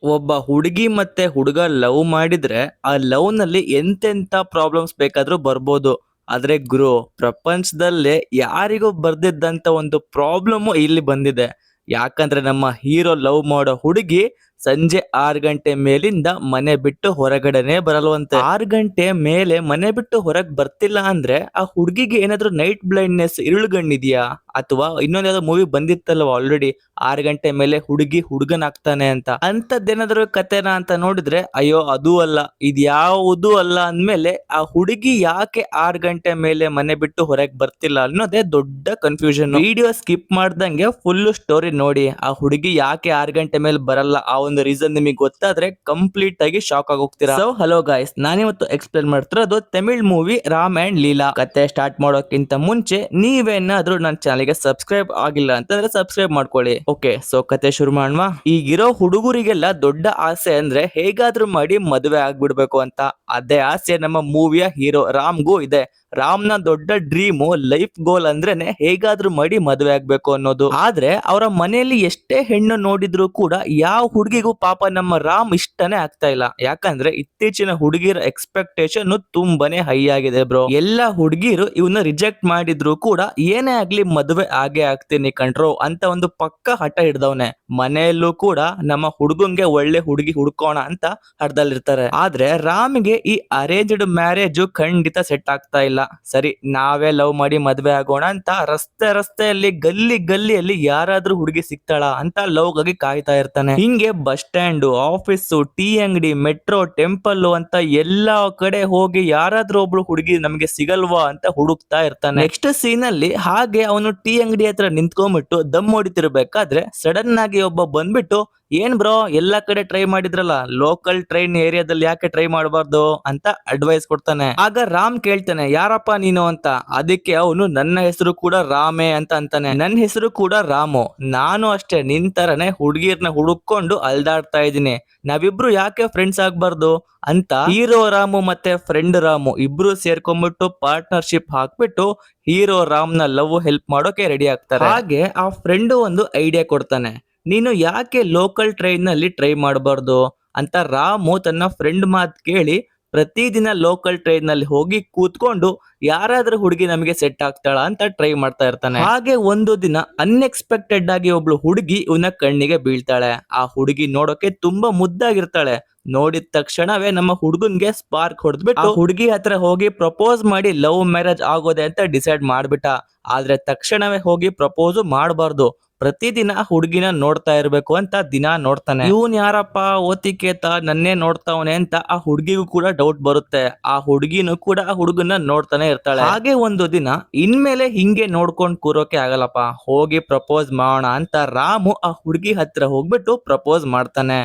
ಒಬ್ಬ ಹುಡುಗಿ ಮತ್ತೆ ಹುಡುಗ ಲವ್ ಮಾಡಿದ್ರೆ ಆ ಲವ್ ನಲ್ಲಿ ಎಂತೆಂತ ಪ್ರಾಬ್ಲಮ್ಸ್ ಬೇಕಾದ್ರೂ ಬರ್ಬೋದು. ಆದ್ರೆ ಗುರು, ಪ್ರಪಂಚದಲ್ಲೇ ಯಾರಿಗೂ ಬರ್ದಿದ್ದಂತ ಒಂದು ಪ್ರಾಬ್ಲಮ್ ಇಲ್ಲಿ ಬಂದಿದೆ. ಯಾಕಂದ್ರೆ ನಮ್ಮ ಹೀರೋ ಲವ್ ಮಾಡೋ ಹುಡುಗಿ ಸಂಜೆ 6 ಗಂಟೆ ಮೇಲಿಂದ ಮನೆ ಬಿಟ್ಟು ಹೊರಗಡೆನೆ ಬರಲ್ವಂತೆ. 6 ಗಂಟೆ ಮೇಲೆ ಮನೆ ಬಿಟ್ಟು ಹೊರಗ್ ಬರ್ತಿಲ್ಲ ಅಂದ್ರೆ ಆ ಹುಡುಗಿಗೆ ಏನಾದ್ರೂ ನೈಟ್ ಬ್ಲೈಂಡ್ನೆಸ್, ಇರುಳುಗಣ್ಣಿದ್ಯಾ? ಅಥವಾ ಇನ್ನೊಂದ್ ಯಾವ್ದೋ ಮೂವಿ ಬಂದಿತ್ತಲ್ವ ಆಲ್ರೆಡಿ, 6 ಗಂಟೆ ಮೇಲೆ ಹುಡುಗಿ ಹುಡುಗನಾಗ್ತಾನೆ ಅಂತ. ಅಂತದ್ದೇನಾದ್ರು ಕತೆನಾ ಅಂತ ನೋಡಿದ್ರೆ ಅಯ್ಯೋ ಅದೂ ಅಲ್ಲ, ಇದ್ಯಾವುದೂ ಅಲ್ಲ ಅಂದ್ಮೇಲೆ ಆ ಹುಡುಗಿ ಯಾಕೆ 6 ಗಂಟೆ ಮೇಲೆ ಮನೆ ಬಿಟ್ಟು ಹೊರಗೆ ಬರ್ತಿಲ್ಲ ಅನ್ನೋದೇ ದೊಡ್ಡ ಕನ್ಫ್ಯೂಷನ್. ವಿಡಿಯೋ ಸ್ಕಿಪ್ ಮಾಡ್ದಂಗೆ ಫುಲ್ ಸ್ಟೋರಿ ನೋಡಿ. ಆ ಹುಡುಗಿ ಯಾಕೆ 6 ಗಂಟೆ ಮೇಲೆ ಬರಲ್ಲ ಆ ಒಂದು ರೀಸನ್ ನಿಮಗೆ ಗೊತ್ತಾದ್ರೆ ಕಂಪ್ಲೀಟ್ ಆಗಿ ಶಾಕ್ ಆಗಿ ಹೋಗ್ತೀರಾ. ಸೊ ಹಲೋ ಗಾಯ್ಸ್, ನಾನಿವತ್ತು ಎಕ್ಸ್ಪ್ಲೇನ್ ಮಾಡ್ತಿರೋದು ತಮಿಳ್ ಮೂವಿ ರಾಮ್ ಅಂಡ್ ಲೀಲಾ. ಕತೆ ಸ್ಟಾರ್ಟ್ ಮಾಡೋಕ್ಕಿಂತ ಮುಂಚೆ ನೀವೇನಾದ್ರೂ ನನ್ನ ಚಾನಲ್ಗೆ ಸಬ್ಸ್ಕ್ರೈಬ್ ಆಗಿಲ್ಲ ಅಂತಂದ್ರೆ ಸಬ್ಸ್ಕ್ರೈಬ್ ಮಾಡ್ಕೊಳ್ಳಿ. ಓಕೆ, ಸೊ ಕತೆ ಶುರು ಮಾಡೋಣ. ಈಗಿರೋ ಹುಡುಗರಿಗೆಲ್ಲ ದೊಡ್ಡ ಆಸೆ ಅಂದ್ರೆ ಹೇಗಾದ್ರೂ ಮಾಡಿ ಮದುವೆ ಆಗ್ಬಿಡ್ಬೇಕು ಅಂತ. ಅದೇ ಆಸೆ ನಮ್ಮ ಮೂವಿಯ ಹೀರೋ ರಾಮ್ಗೂ ಇದೆ. ರಾಮ್ನ ದೊಡ್ಡ ಡ್ರೀಮು, ಲೈಫ್ ಗೋಲ್ ಅಂದ್ರೇನೆ ಹೇಗಾದ್ರೂ ಮಾಡಿ ಮದುವೆ ಆಗ್ಬೇಕು ಅನ್ನೋದು. ಆದ್ರೆ ಅವರ ಮನೆಯಲ್ಲಿ ಎಷ್ಟೇ ಹೆಣ್ಣು ನೋಡಿದ್ರು ಕೂಡ ಯಾವ ಹುಡುಗಿಗೂ ಪಾಪ ನಮ್ಮ ರಾಮ್ ಇಷ್ಟನೇ ಆಗ್ತಾ ಇಲ್ಲ. ಯಾಕಂದ್ರೆ ಇತ್ತೀಚಿನ ಹುಡುಗಿರ ಎಕ್ಸ್ಪೆಕ್ಟೇಷನ್ ತುಂಬಾನೇ ಹೈ ಆಗಿದೆ ಬ್ರೋ. ಎಲ್ಲ ಹುಡುಗಿರು ಇವನ್ನ ರಿಜೆಕ್ಟ್ ಮಾಡಿದ್ರು ಕೂಡ ಏನೇ ಆಗ್ಲಿ ಮದುವೆ ಆಗೇ ಆಗ್ತೀನಿ ಕಂಡ್ರೋ ಅಂತ ಒಂದು ಪಕ್ಕ ಹಠ ಹಿಡ್ದವನೆ. ಮನೆಯಲ್ಲೂ ಕೂಡ ನಮ್ಮ ಹುಡುಗಂಗೆ ಒಳ್ಳೆ ಹುಡುಗಿ ಹುಡ್ಕೋಣ ಅಂತ ಹಠದಲ್ಲಿರ್ತಾರೆ. ಆದ್ರೆ ರಾಮ್ಗೆ ಈ ಅರೇಂಜ್ಡ್ ಮ್ಯಾರೇಜ್ ಖಂಡಿತ ಸೆಟ್ ಆಗ್ತಾ ಇಲ್ಲ. ಸರಿ, ನಾವೇ ಲವ್ ಮಾಡಿ ಮದ್ವೆ ಆಗೋಣ ಅಂತ ರಸ್ತೆಯಲ್ಲಿ ಗಲ್ಲಿಯಲ್ಲಿ ಯಾರಾದ್ರೂ ಹುಡುಗಿ ಸಿಗ್ತಾಳ ಅಂತ ಲವ್ ಗಾಗಿ ಕಾಯ್ತಾ ಇರ್ತಾನೆ. ಹಿಂಗೆ ಬಸ್ ಸ್ಟ್ಯಾಂಡ್, ಆಫೀಸು, ಟೀ ಅಂಗಡಿ, ಮೆಟ್ರೋ, ಟೆಂಪಲ್ ಅಂತ ಎಲ್ಲಾ ಕಡೆ ಹೋಗಿ ಯಾರಾದ್ರೂ ಒಬ್ಳು ಹುಡುಗಿ ನಮಗೆ ಸಿಗಲ್ವಾ ಅಂತ ಹುಡುಕ್ತಾ ಇರ್ತಾನೆ. ನೆಕ್ಸ್ಟ್ ಸೀನ್ ಅಲ್ಲಿ ಹಾಗೆ ಅವನು ಟೀ ಅಂಗಡಿ ಹತ್ರ ನಿಂತ್ಕೊಂಡ್ಬಿಟ್ಟು ದಮ್ ಹೊಡಿತಿರ್ಬೇಕಾದ್ರೆ ಸಡನ್ ಆಗಿ ಒಬ್ಬ ಬಂದ್ಬಿಟ್ಟು, ಏನ್ ಬ್ರೋ ಎಲ್ಲಾ ಕಡೆ ಟ್ರೈ ಮಾಡಿದ್ರಲ್ಲ, ಲೋಕಲ್ ಟ್ರೈನ್ ಏರಿಯಾದಲ್ಲಿ ಯಾಕೆ ಟ್ರೈ ಮಾಡಬಾರ್ದು ಅಂತ ಅಡ್ವೈಸ್ ಕೊಡ್ತಾನೆ. ಆಗ ರಾಮ್ ಕೇಳ್ತಾನೆ, ಯಾರಪ್ಪ ನೀನು ಅಂತ. ಅದಕ್ಕೆ ಅವನು, ನನ್ನ ಹೆಸರು ಕೂಡ ರಾಮೇ ಅಂತ ಅಂತಾನೆ. ನನ್ನ ಹೆಸರು ಕೂಡ ರಾಮು, ನಾನು ಅಷ್ಟೇ ನಿನ್ ತರನೇ ಹುಡುಗಿರ್ನ ಹುಡುಕೊಂಡು ಅಲ್ದಾಡ್ತಾ ಇದ್ದೀನಿ. ನಾವಿಬ್ರು ಯಾಕೆ ಫ್ರೆಂಡ್ಸ್ ಆಗ್ಬಾರ್ದು ಅಂತ ಹೀರೋ ರಾಮು ಮತ್ತೆ ಫ್ರೆಂಡ್ ರಾಮು ಇಬ್ರು ಸೇರ್ಕೊಂಡ್ಬಿಟ್ಟು ಪಾರ್ಟ್ನರ್ಶಿಪ್ ಹಾಕ್ಬಿಟ್ಟು ಹೀರೋ ರಾಮ್ನ ಲವ್ ಹೆಲ್ಪ್ ಮಾಡೋಕೆ ರೆಡಿ ಆಗ್ತಾರೆ. ಹಾಗೆ ಆ ಫ್ರೆಂಡ್ ಒಂದು ಐಡಿಯಾ ಕೊಡ್ತಾನೆ, ನೀನು ಯಾಕೆ ಲೋಕಲ್ ಟ್ರೈನ್ ನಲ್ಲಿ ಟ್ರೈ ಮಾಡಬಾರ್ದು ಅಂತ. ರಾಮು ತನ್ನ ಫ್ರೆಂಡ್ ಮಾತ್ ಕೇಳಿ ಪ್ರತಿದಿನ ಲೋಕಲ್ ಟ್ರೈನ್ ನಲ್ಲಿ ಹೋಗಿ ಕೂತ್ಕೊಂಡು ಯಾರಾದ್ರೂ ಹುಡುಗಿ ನಮಗೆ ಸೆಟ್ ಆಗ್ತಾಳ ಅಂತ ಟ್ರೈ ಮಾಡ್ತಾ ಇರ್ತಾನೆ. ಹಾಗೆ ಒಂದು ದಿನ ಅನ್ಎಕ್ಸ್ಪೆಕ್ಟೆಡ್ ಆಗಿ ಒಬ್ಳು ಹುಡುಗಿ ಇವನ ಕಣ್ಣಿಗೆ ಬೀಳ್ತಾಳೆ. ಆ ಹುಡುಗಿ ನೋಡೋಕೆ ತುಂಬಾ ಮುದ್ದಾಗಿರ್ತಾಳೆ. ನೋಡಿದ ತಕ್ಷಣವೇ ನಮ್ಮ ಹುಡುಗನ್ಗೆ ಸ್ಪಾರ್ಕ್ ಹೊಡೆದ್ಬಿಟ್ಟು ಆ ಹುಡುಗಿ ಹತ್ರ ಹೋಗಿ ಪ್ರಪೋಸ್ ಮಾಡಿ ಲವ್ ಮ್ಯಾರೇಜ್ ಆಗೋದೆ ಅಂತ ಡಿಸೈಡ್ ಮಾಡ್ಬಿಟ್ಟ. ಆದ್ರೆ ತಕ್ಷಣವೇ ಹೋಗಿ ಪ್ರಪೋಸ್ ಮಾಡಬಾರ್ದು, ಪ್ರತಿದಿನ ಹುಡುಗಿನ ನೋಡ್ತಾ ಇರ್ಬೇಕು ಅಂತ ದಿನ ನೋಡ್ತಾನೆ. ಇವನ್ ಯಾರಪ್ಪ ಓತಿಕೇತ ನನ್ನೇ ನೋಡ್ತಾವನೆ ಅಂತ ಆ ಹುಡುಗಿಗೂ ಕೂಡ ಡೌಟ್ ಬರುತ್ತೆ. ಆ ಹುಡುಗಿನೂ ಕೂಡ ಆ ಹುಡುಗನ ನೋಡ್ತಾನೆ ಇರ್ತಾಳೆ. ಹಾಗೆ ಒಂದು ದಿನ, ಇನ್ಮೇಲೆ ಹಿಂಗೆ ನೋಡ್ಕೊಂಡ್ ಕೂರೋಕೆ ಆಗಲ್ಲಪ್ಪ, ಹೋಗಿ ಪ್ರಪೋಸ್ ಮಾಡೋಣ ಅಂತ ರಾಮು ಆ ಹುಡುಗಿ ಹತ್ರ ಹೋಗ್ಬಿಟ್ಟು ಪ್ರಪೋಸ್ ಮಾಡ್ತಾನೆ.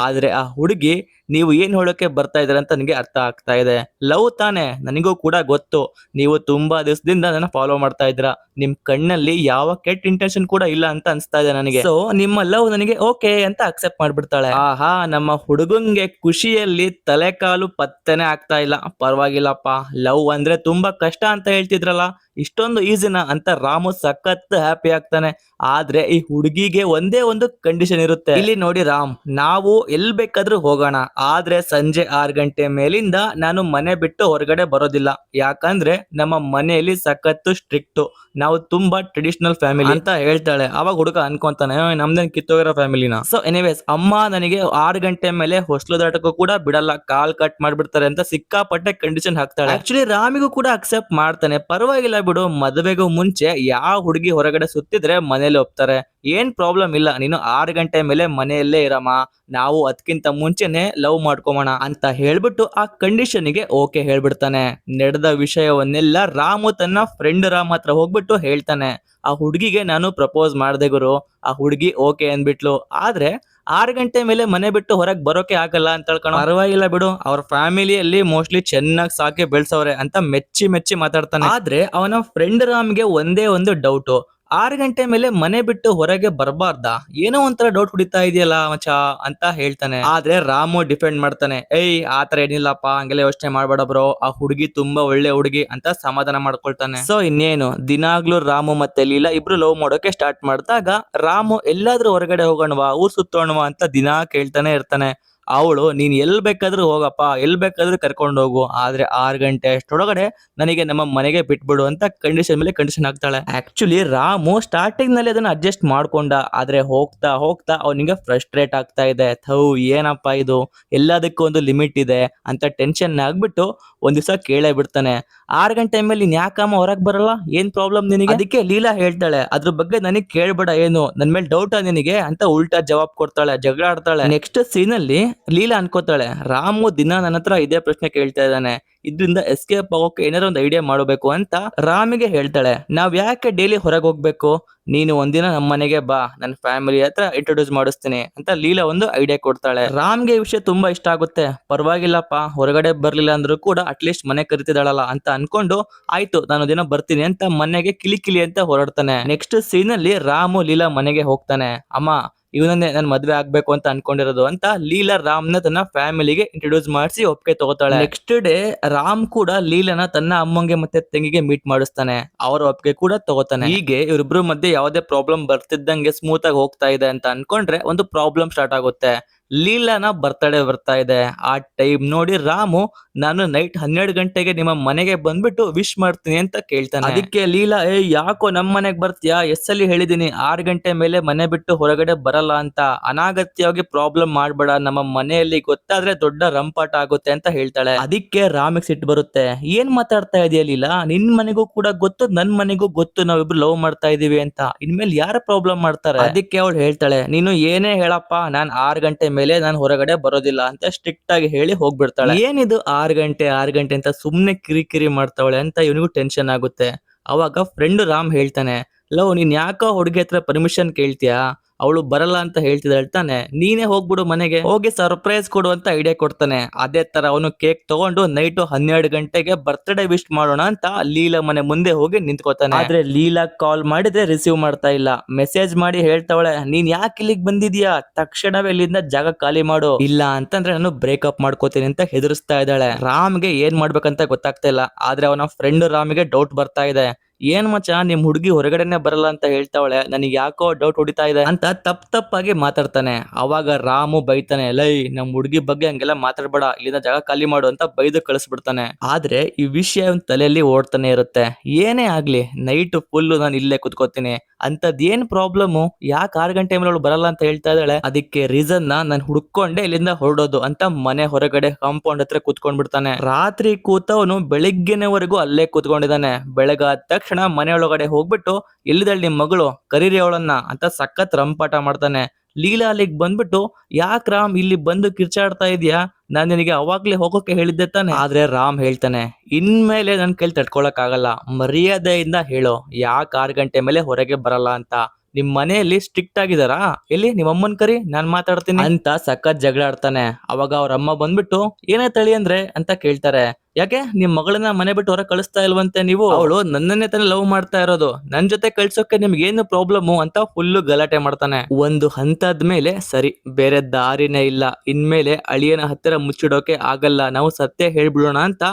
ಆದ್ರೆ ಆ ಹುಡುಗಿ, ನೀವು ಏನ್ ಹೇಳೋಕೆ ಬರ್ತಾ ಇದ್ರ ಅಂತ ನನಗೆ ಅರ್ಥ ಆಗ್ತಾ ಇದೆ. ಲವ್ ತಾನೆ, ನನಗೂ ಕೂಡ ಗೊತ್ತು. ನೀವು ತುಂಬಾ ದಿವಸದಿಂದ ನನ್ನ ಫಾಲೋ ಮಾಡ್ತಾ ಇದ್ರ. ನಿಮ್ ಕಣ್ಣಲ್ಲಿ ಯಾವ ಕೆಟ್ಟ ಇಂಟೆನ್ಷನ್ ಕೂಡ ಇಲ್ಲ ಅಂತ ಅನ್ಸ್ತಾ ಇದೆ ನನಗೆ. ಸೊ ನಿಮ್ಮ ಲವ್ ನನಗೆ ಓಕೆ ಅಂತ ಅಕ್ಸೆಪ್ಟ್ ಮಾಡ್ಬಿಡ್ತಾಳೆ. ಆಹಾ, ನಮ್ಮ ಹುಡುಗಂಗೆ ಖುಷಿಯಲ್ಲಿ ತಲೆ ಕಾಲು ಪತ್ತೆನೆ ಆಗ್ತಾ ಇಲ್ಲ. ಪರವಾಗಿಲ್ಲಪ್ಪ, ಲವ್ ಅಂದ್ರೆ ತುಂಬಾ ಕಷ್ಟ ಅಂತ ಹೇಳ್ತಿದ್ರಲ್ಲ, ಇಷ್ಟೊಂದು ಈಸಿನ ಅಂತ ರಾಮು ಸಖತ್ ಹ್ಯಾಪಿ ಆಗ್ತಾನೆ. ಆದ್ರೆ ಈ ಹುಡುಗಿಗೆ ಒಂದೇ ಒಂದು ಕಂಡೀಷನ್ ಇರುತ್ತೆ. ಇಲ್ಲಿ ನೋಡಿ ರಾಮ್, ನಾವು ಎಲ್ ಬೇಕಾದ್ರೂ ಹೋಗೋಣ, ಆದ್ರೆ ಸಂಜೆ 6 ಗಂಟೆ ಮೇಲಿಂದ ನಾನು ಮನೆ ಬಿಟ್ಟು ಹೊರಗಡೆ ಬರೋದಿಲ್ಲ. ಯಾಕಂದ್ರೆ ನಮ್ಮ ಮನೆಯಲ್ಲಿ ಸಖತ್ತು ಸ್ಟ್ರಿಕ್ಟ್, ನಾವು ತುಂಬಾ ಟ್ರೆಡಿಷನಲ್ ಫ್ಯಾಮಿಲಿ ಅಂತ ಹೇಳ್ತಾಳೆ. ಅವಾಗ ಹುಡುಗ ಅನ್ಕೊಂತಾನೆ, ನಮ್ದೇನ್ ಕಿತ್ತೋಗಿರೋ ಫ್ಯಾಮಿಲಿನ. ಸೊ ಎನಿವೇಸ್, ಅಮ್ಮ ನನಗೆ 6 ಗಂಟೆ ಮೇಲೆ ಹೊಸ್ಲು ದಾಟಕ್ಕೂ ಕೂಡ ಬಿಡಲ್ಲ, ಕಾಲ್ ಕಟ್ ಮಾಡ್ಬಿಡ್ತಾರೆ ಅಂತ ಸಿಕ್ಕಾಪಟ್ಟೆ ಕಂಡೀಷನ್ ಹಾಕ್ತಾಳೆ. ಆಕ್ಚುಲಿ ರಾಮಿಗೂ ಕೂಡ ಅಕ್ಸೆಪ್ಟ್ ಮಾಡ್ತಾನೆ. ಪರವಾಗಿಲ್ಲ ಬಿಡು, ಮದುವೆಗೂ ಮುಂಚೆ ಯಾವ ಹುಡುಗಿ ಹೊರಗಡೆ ಸುತ್ತಿದ್ರೆ ಮನೇಲಿ ಒಪ್ತಾರೆ, ಏನ್ ಪ್ರಾಬ್ಲಮ್ ಇಲ್ಲ, ನೀನು 6 ಗಂಟೆ ಮೇಲೆ ಮನೆಯಲ್ಲೇ ಇರಮ್ಮ, ನಾವು ಅದಕ್ಕಿಂತ ಮುಂಚೆನೆ ಲವ್ ಮಾಡ್ಕೊಮೋಣ ಅಂತ ಹೇಳ್ಬಿಟ್ಟು ಆ ಕಂಡೀಷನ್ಗೆ ಓಕೆ ಹೇಳ್ಬಿಡ್ತಾನೆ. ನಡೆದ ವಿಷಯವನ್ನೆಲ್ಲ ರಾಮು ತನ್ನ ಫ್ರೆಂಡ್ ರಾಮ್ ಹತ್ರ ಹೋಗ್ಬಿಟ್ಟು ಹೇಳ್ತಾನೆ. ಆ ಹುಡುಗಿಗೆ ನಾನು ಪ್ರಪೋಸ್ ಮಾಡ್ದೆ ಗುರು, ಆ ಹುಡುಗಿ ಓಕೆ ಅಂದ್ಬಿಟ್ಲು. ಆದ್ರೆ 6 ಗಂಟೆ ಮೇಲೆ ಮನೆ ಬಿಟ್ಟು ಹೊರಗೆ ಬರೋಕೆ ಆಗಲ್ಲ ಅಂತ ಹೇಳ್ಕೊಂಡು, ಪರವಾಗಿಲ್ಲ ಬಿಡು, ಅವ್ರ ಫ್ಯಾಮಿಲಿಯಲ್ಲಿ ಮೋಸ್ಟ್ಲಿ ಚೆನ್ನಾಗಿ ಸಾಕಿ ಬೆಳ್ಸವ್ರೆ ಅಂತ ಮೆಚ್ಚಿ ಮಾತಾಡ್ತಾನೆ. ಆದ್ರೆ ಅವನ ಫ್ರೆಂಡ್ ರಾಮ್ಗೆ ಒಂದೇ ಒಂದು ಡೌಟ್, 6 ಗಂಟೆ ಮೇಲೆ ಮನೆ ಬಿಟ್ಟು ಹೊರಗೆ ಬರಬಾರ್ದಾ? ಏನೋ ಒಂಥರ ಡೌಟ್ ಹೊಡಿತಾ ಇದೆಯಲ್ಲ ಮಚ್ಚಾ ಅಂತ ಹೇಳ್ತಾನೆ. ಆದ್ರೆ ರಾಮು ಡಿಫೆಂಡ್ ಮಾಡ್ತಾನೆ. ಏಯ್ ಆತರ ಏನಿಲ್ಲಪ್ಪ, ಹಂಗೆಲ್ಲ ಯೋಚನೆ ಮಾಡ್ಬೇಡ ಬ್ರೋ, ಆ ಹುಡುಗಿ ತುಂಬಾ ಒಳ್ಳೆ ಹುಡುಗಿ ಅಂತ ಸಮಾಧಾನ ಮಾಡ್ಕೊಳ್ತಾನೆ. ಸೊ ಇನ್ನೇನು, ದಿನಾಗ್ಲೂ ರಾಮು ಮತ್ತೆ ಲೀಲಾ ಇಬ್ರು ಲವ್ ಮಾಡೋಕೆ ಸ್ಟಾರ್ಟ್ ಮಾಡಿದಾಗ ರಾಮು ಎಲ್ಲಾದ್ರೂ ಹೊರಗಡೆ ಹೋಗೋಣವಾ, ಊರ್ ಸುತ್ತೋಣವಾ ಅಂತ ದಿನಾ ಕೇಳ್ತಾನೆ ಇರ್ತಾನೆ. ಅವಳು ನೀನ್ ಎಲ್ ಬೇಕಾದ್ರೂ ಹೋಗಪ್ಪ, ಎಲ್ ಬೇಕಾದ್ರೂ ಕರ್ಕೊಂಡು ಹೋಗು, ಆದ್ರೆ 6 ಗಂಟೆ ಅಷ್ಟೊಳಗಡೆ ನನಗೆ ನಮ್ಮ ಮನೆಗೆ ಬಿಟ್ಬಿಡು ಅಂತ ಕಂಡೀಷನ್ ಮೇಲೆ ಕಂಡೀಷನ್ ಹಾಕ್ತಾಳೆ. ಆಕ್ಚುಲಿ ರಾಮು ಸ್ಟಾರ್ಟಿಂಗ್ ನಲ್ಲಿ ಅದನ್ನ ಅಡ್ಜಸ್ಟ್ ಮಾಡ್ಕೊಂಡ, ಆದ್ರೆ ಹೋಗ್ತಾ ಹೋಗ್ತಾ ಅವನಿಗೆ ಫ್ರಸ್ಟ್ರೇಟ್ ಆಗ್ತಾ ಇದೆ. ಥೌ ಏನಪ್ಪಾ ಇದು, ಎಲ್ಲದಕ್ಕೂ ಒಂದು ಲಿಮಿಟ್ ಇದೆ ಅಂತ ಟೆನ್ಷನ್ ಆಗ್ಬಿಟ್ಟು ಒಂದ್ ದಿವಸ ಕೇಳೇ ಬಿಡ್ತಾನೆ. 6 ಗಂಟೆ ಮೇಲೆ ನೀನ್ ಯಾಕಮ್ಮ ಹೊರಗ್ ಬರಲ್ಲ, ಏನ್ ಪ್ರಾಬ್ಲಮ್ ನಿನಗೆ? ಅದಕ್ಕೆ ಲೀಲಾ ಹೇಳ್ತಾಳೆ, ಅದ್ರ ಬಗ್ಗೆ ನನಗ್ ಕೇಳ್ಬೇಡ, ಏನು ನನ್ ಮೇಲೆ ಡೌಟಾ ನಿನಗೆ ಅಂತ ಉಲ್ಟಾ ಜವಾಬ್ ಕೊಡ್ತಾಳೆ, ಜಗಳ ಆಡ್ತಾಳೆ. ನೆಕ್ಸ್ಟ್ ಸೀನ್ ಅಲ್ಲಿ ಲೀಲಾ ಅನ್ಕೋತಾಳೆ, ರಾಮು ದಿನ ನನ್ನ ಹತ್ರ ಇದೇ ಪ್ರಶ್ನೆ ಕೇಳ್ತಾ ಇದ್ದಾನೆ, ಇದ್ರಿಂದ ಎಸ್ಕೇಪ್ ಆಗೋಕೆ ಏನಾರ ಒಂದು ಐಡಿಯಾ ಮಾಡಬೇಕು ಅಂತ ರಾಮಿಗೆ ಹೇಳ್ತಾಳೆ. ನಾವ್ ಯಾಕೆ ಡೈಲಿ ಹೊರಗೆ ಹೋಗ್ಬೇಕು, ನೀನು ಒಂದಿನ ನಮ್ಮ ಮನೆಗೆ ಬಾ, ನನ್ನ ಫ್ಯಾಮಿಲಿ ಹತ್ರ ಇಂಟ್ರೊಡ್ಯೂಸ್ ಮಾಡಿಸ್ತೀನಿ ಅಂತ ಲೀಲಾ ಒಂದು ಐಡಿಯಾ ಕೊಡ್ತಾಳೆ. ರಾಮ್ಗೆ ಈ ವಿಷಯ ತುಂಬಾ ಇಷ್ಟ ಆಗುತ್ತೆ. ಪರವಾಗಿಲ್ಲಪ್ಪ, ಹೊರಗಡೆ ಬರ್ಲಿಲ್ಲ ಅಂದ್ರೂ ಕೂಡ ಅಟ್ಲೀಸ್ಟ್ ಮನೆ ಕರಿತಿದ್ದಾಳಲ್ಲ ಅಂತ ಅನ್ಕೊಂಡು, ಆಯ್ತು ನಾನು ದಿನ ಬರ್ತೀನಿ ಅಂತ ಮನೆಗೆ ಕಿಲಿ ಕಿಲಿ ಅಂತ ಹೊರಡ್ತಾನೆ. ನೆಕ್ಸ್ಟ್ ಸೀನ್ ಅಲ್ಲಿ ರಾಮು ಲೀಲಾ ಮನೆಗೆ ಹೋಗ್ತಾನೆ. ಅಮ್ಮ, ಇವನನ್ನೇ ನನ್ ಮದ್ವೆ ಆಗ್ಬೇಕು ಅಂತ ಅನ್ಕೊಂಡಿರೋದು ಅಂತ ಲೀಲಾ ರಾಮ್ನ ತನ್ನ ಫ್ಯಾಮಿಲಿಗೆ ಇಂಟ್ರೊಡ್ಯೂಸ್ ಮಾಡಿಸಿ ಒಪ್ಪಿಗೆ ತಗೋತಾಳೆ. ನೆಕ್ಸ್ಟ್ ಡೇ ರಾಮ್ ಕೂಡ ಲೀಲಾನ ತನ್ನ ಅಮ್ಮಂಗೆ ಮತ್ತೆ ತಂಗಿಗೆ ಮೀಟ್ ಮಾಡಿಸ್ತಾನೆ. ಅವರ ಒಪ್ಪಿಗೆ ಕೂಡ ತಗೋತಾನೆ. ಹೀಗೆ ಇವರಿಬ್ರು ಮಧ್ಯೆ ಯಾವುದೇ ಪ್ರಾಬ್ಲಮ್ ಬರ್ತಿದ್ದಂಗೆ ಸ್ಮೂತ್ ಆಗಿ ಹೋಗ್ತಾ ಇದೆ ಅಂತ ಅನ್ಕೊಂಡ್ರೆ ಒಂದು ಪ್ರಾಬ್ಲಮ್ ಸ್ಟಾರ್ಟ್ ಆಗುತ್ತೆ. ಲೀಲಾನ ಬರ್ತಡೇ ಬರ್ತಾ ಇದೆ. ಆ ಟೈಮ್ ನೋಡಿ ರಾಮು, ನಾನು ನೈಟ್ 12 ಗಂಟೆಗೆ ನಿಮ್ಮ ಮನೆಗೆ ಬಂದ್ಬಿಟ್ಟು ವಿಶ್ ಮಾಡ್ತೀನಿ ಅಂತ ಕೇಳ್ತಾನೆ. ಅದಕ್ಕೆ ಲೀಲಾ, ಯಾಕೋ ನಮ್ ಮನೆಗ್ ಬರ್ತೀಯಾ, ಎಸ್ಸಲ್ಲಿ ಹೇಳಿದೀನಿ 6 ಗಂಟೆ ಮೇಲೆ ಮನೆ ಬಿಟ್ಟು ಹೊರಗಡೆ ಬರಲ್ಲ ಅಂತ, ಅನಾಗತ್ಯವಾಗಿ ಪ್ರಾಬ್ಲಮ್ ಮಾಡ್ಬೇಡ, ನಮ್ಮ ಮನೆಯಲ್ಲಿ ಗೊತ್ತಾದ್ರೆ ದೊಡ್ಡ ರಂಪಾಟ ಆಗುತ್ತೆ ಅಂತ ಹೇಳ್ತಾಳೆ. ಅದಕ್ಕೆ ರಾಮಿಗ್ ಸಿಟ್ಟು ಬರುತ್ತೆ. ಏನ್ ಮಾತಾಡ್ತಾ ಇದೆಯಾ ಲೀಲಾ, ನಿನ್ ಮನೆಗೂ ಕೂಡ ಗೊತ್ತು, ನನ್ ಮನೆಗೂ ಗೊತ್ತು ನಾವಿಬ್ರು ಲವ್ ಮಾಡ್ತಾ ಇದೀವಿ ಅಂತ, ಇನ್ಮೇಲೆ ಯಾರ ಪ್ರಾಬ್ಲಮ್ ಮಾಡ್ತಾರೆ? ಅದಕ್ಕೆ ಅವಳು ಹೇಳ್ತಾಳೆ, ನೀನು ಏನೇ ಹೇಳಪ್ಪ, ನಾನ್ 6 ಗಂಟೆ ಮೇಲೆ ನಾನು ಹೊರಗಡೆ ಬರೋದಿಲ್ಲ ಅಂತ ಸ್ಟ್ರಿಕ್ಟ್ ಆಗಿ ಹೇಳಿ ಹೋಗ್ಬಿಡ್ತಾಳೆ. ಏನಿದು 6 ಗಂಟೆ 6 ಗಂಟೆ ಅಂತ ಸುಮ್ನೆ ಕಿರಿಕಿರಿ ಮಾಡ್ತಾವಳೆ ಅಂತ ಇವನಿಗೂ ಟೆನ್ಷನ್ ಆಗುತ್ತೆ. ಅವಾಗ ಫ್ರೆಂಡ್ ರಾಮ್ ಹೇಳ್ತಾನೆ, ಲವ್ ನೀನ್ ಯಾಕೋ ಹುಡುಗಿ ಹತ್ರ ಪರ್ಮಿಷನ್ ಕೇಳ್ತೀಯಾ, ಅವಳು ಬರಲ್ಲ ಅಂತ ಹೇಳ್ತಿದ್ದಾಳೆ ತಾನೆ, ನೀನೇ ಹೋಗ್ಬಿಡು ಮನೆಗೆ, ಹೋಗಿ ಸರ್ಪ್ರೈಸ್ ಕೊಡು ಅಂತ ಐಡಿಯಾ ಕೊಡ್ತಾನೆ. ಅದೇ ತರ ಅವನು ಕೇಕ್ ತಗೊಂಡು ನೈಟ್ 12 ಗಂಟೆಗೆ ಬರ್ತ್ಡೇ ವಿಶ್ ಮಾಡೋಣ ಅಂತ ಲೀಲಾ ಮನೆ ಮುಂದೆ ಹೋಗಿ ನಿಂತ್ಕೋತಾನೆ. ಆದ್ರೆ ಲೀಲಾ ಕಾಲ್ ಮಾಡಿದ್ರೆ ರಿಸೀವ್ ಮಾಡ್ತಾ ಇಲ್ಲ. ಮೆಸೇಜ್ ಮಾಡಿ ಹೇಳ್ತಾವಳೆ, ನೀನ್ ಯಾಕೆ ಇಲ್ಲಿಗೆ ಬಂದಿದ್ಯಾ, ತಕ್ಷಣವೇ ಇಲ್ಲಿಂದ ಜಾಗ ಖಾಲಿ ಮಾಡು, ಇಲ್ಲ ಅಂತಂದ್ರೆ ನಾನು ಬ್ರೇಕಪ್ ಮಾಡ್ಕೋತೀನಿ ಅಂತ ಹೆದರ್ಸ್ತಾ ಇದ್ದಾಳೆ. ರಾಮ್ಗೆ ಏನ್ ಮಾಡ್ಬೇಕಂತ ಗೊತ್ತಾಗ್ತಾ ಇಲ್ಲ. ಆದ್ರೆ ಅವನ ಫ್ರೆಂಡ್ ರಾಮ್ಗೆ ಡೌಟ್ ಬರ್ತಾ ಇದೆ. ಏನ್ ಮಚ್ಚ, ನಿಮ್ ಹುಡುಗಿ ಹೊರಗಡೆನೆ ಬರಲ್ಲ ಅಂತ ಹೇಳ್ತಾವಳೆ, ನನಗೆ ಯಾಕೋ ಡೌಟ್ ಹೊಡಿತಾ ಇದೆ ಅಂತ ತಪ್ಪಾಗಿ ಮಾತಾಡ್ತಾನೆ. ಅವಾಗ ರಾಮು ಬೈತಾನೆ, ಲೈ ನಮ್ ಹುಡುಗಿ ಬಗ್ಗೆ ಹಂಗೆಲ್ಲ ಮಾತಾಡ್ಬೇಡ, ಇಲ್ಲಿಂದ ಜಾಗ ಖಾಲಿ ಮಾಡು ಅಂತ ಬೈದು ಕಳಿಸ್ಬಿಡ್ತಾನೆ. ಆದ್ರೆ ಈ ವಿಷಯ ಅವನ್ ತಲೆಯಲ್ಲಿ ಓಡ್ತಾನೆ ಇರುತ್ತೆ. ಏನೇ ಆಗ್ಲಿ ನೈಟ್ ಫುಲ್ ನಾನು ಇಲ್ಲೇ ಕುತ್ಕೋತೀನಿ, ಅಂತದ್ ಏನ್ ಪ್ರಾಬ್ಲಮ್, ಯಾಕೆ 6 ಗಂಟೆ ಮೇಲೆ ಅವಳು ಬರಲ್ಲ ಅಂತ ಹೇಳ್ತಾ ಇದ್ದಾಳೆ, ಅದಕ್ಕೆ ರೀಸನ್ ನಾನು ಹುಡ್ಕೊಂಡೆ ಇಲ್ಲಿಂದ ಹೊರಡೋದು ಅಂತ ಮನೆ ಹೊರಗಡೆ ಕಾಂಪೌಂಡ್ ಹತ್ರ ಕುತ್ಕೊಂಡ್ಬಿಡ್ತಾನೆ. ರಾತ್ರಿ ಕೂತವನು ಬೆಳಿಗ್ಗೆನೆವರೆಗೂ ಅಲ್ಲೇ ಕೂತ್ಕೊಂಡಿದ್ದಾನೆ. ಬೆಳಗಾದ ತಕ್ಷಣ ಮನೆಯೊಳಗಡೆ ಹೋಗ್ಬಿಟ್ಟು, ಎಲ್ಲಿದ್ದಾಳೆ ನಿಮ್ ಮಗಳು, ಕರೀರಿ ಅವಳನ್ನ ಅಂತ ಸಖತ್ ರಂಪಾಟ ಮಾಡ್ತಾನೆ. ಲೀಲಾ ಅಲ್ಲಿಗ್ ಬಂದ್ಬಿಟ್ಟು, ಯಾಕ್ ರಾಮ್ ಇಲ್ಲಿ ಬಂದು ಕಿರ್ಚಾಡ್ತಾ ಇದೀಯಾ, ನಾನ್ ನಿನಗೆ ಅವಾಗ್ಲೇ ಹೋಗೋಕೆ ಹೇಳಿದ್ದೆ ತಾನೆ. ಆದ್ರೆ ರಾಮ್ ಹೇಳ್ತಾನೆ, ಇನ್ಮೇಲೆ ನನ್ ಕೈಲಿ ತಡ್ಕೊಳಕ್ ಆಗಲ್ಲ, ಮರ್ಯಾದೆಯಿಂದ ಹೇಳು, ಯಾಕೆ 6 ಗಂಟೆ ಮೇಲೆ ಹೊರಗೆ ಬರಲ್ಲ ಅಂತ. ನಿಮ್ ಮನೆಯಲ್ಲಿ ಸ್ಟ್ರಿಕ್ಟ್ ಆಗಿದಾರಾ, ಎಲ್ಲಿ ನಿಮ್ಮ ಅಮ್ಮನ್ ಕರಿ, ನಾನ್ ಮಾತಾಡ್ತೀನಿ ಅಂತ ಸಖತ್ ಜಗಳ ಆಡ್ತಾನೆ. ಅವಾಗ ಅವ್ರ ಅಮ್ಮ ಬಂದ್ಬಿಟ್ಟು, ಏನೇ ತಳಿ ಅಂದ್ರೆ ಅಂತ ಕೇಳ್ತಾರೆ. ಯಾಕೆ ನಿಮ್ ಮಗಳನ್ನ ಮನೆ ಬಿಟ್ಟು ಹೊರ ಕಳಿಸ್ತಾ ಇಲ್ವಂತೆ ನೀವು, ಅವಳು ನನ್ನನ್ನೇ ತಾನೇ ಲವ್ ಮಾಡ್ತಾ ಇರೋದು, ನನ್ ಜೊತೆ ಕಳ್ಸೋಕೆ ನಿಮ್ಗೆ ಏನು ಪ್ರಾಬ್ಲಮ್ ಅಂತ ಫುಲ್ ಗಲಾಟೆ ಮಾಡ್ತಾನೆ. ಒಂದು ಹಂತದ ಮೇಲೆ ಸರಿ, ಬೇರೆ ದಾರಿನೇ ಇಲ್ಲ, ಇನ್ಮೇಲೆ ಅಳಿಯನ ಹತ್ತಿರ ಮುಚ್ಚಿಡೋಕೆ ಆಗಲ್ಲ, ನಾವು ಸತ್ಯ ಹೇಳ್ಬಿಡೋಣ ಅಂತ